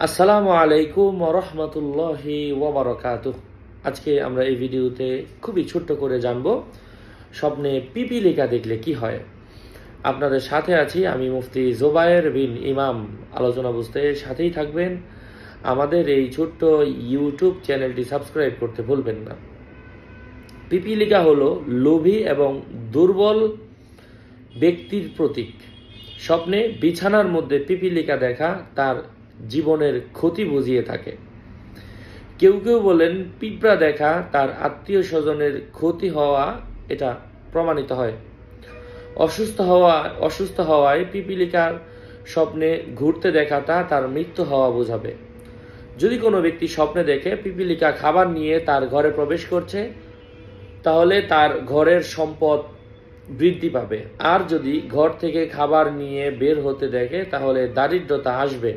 আসসালামু আলাইকুম ওয়া রাহমাতুল্লাহি ওয়া বারাকাতুহু। আজকে আমরা এই ভিডিওতে খুবই ছোট্ট করে জানব স্বপ্নে পিপিলিকা দেখলে কি হয়। আপনাদের সাথে আছি আমি মুফতি জুবায়ের বিন ইমাম। আলোচনা বুঝতে সাথেই থাকবেন। আমাদের এই ছোট্ট ইউটিউব চ্যানেলটি সাবস্ক্রাইব করতে ভুলবেন না। পিপিলিকা হলো লোভী এবং দুর্বল ব্যক্তির প্রতীক। স্বপ্নে বিছানার মধ্যে পিপিলিকা দেখা তার জীবনের ক্ষতি বুঝিয়ে থাকে। কেউ কেউ বলেন পিঁপড়া দেখা তার আত্মীয় স্বজনের ক্ষতি হওয়া এটা প্রমাণিত হয়। অসুস্থ হওয়ায় পিপিলিকার স্বপ্নে ঘুরতে দেখাটা তার মৃত্যু হওয়া বোঝাবে। যদি কোনো ব্যক্তি স্বপ্নে দেখে পিপিলিকা খাবার নিয়ে তার ঘরে প্রবেশ করছে, তাহলে তার ঘরের সম্পদ বৃদ্ধি পাবে। আর যদি ঘর থেকে খাবার নিয়ে বের হতে দেখে, তাহলে দারিদ্রতা আসবে।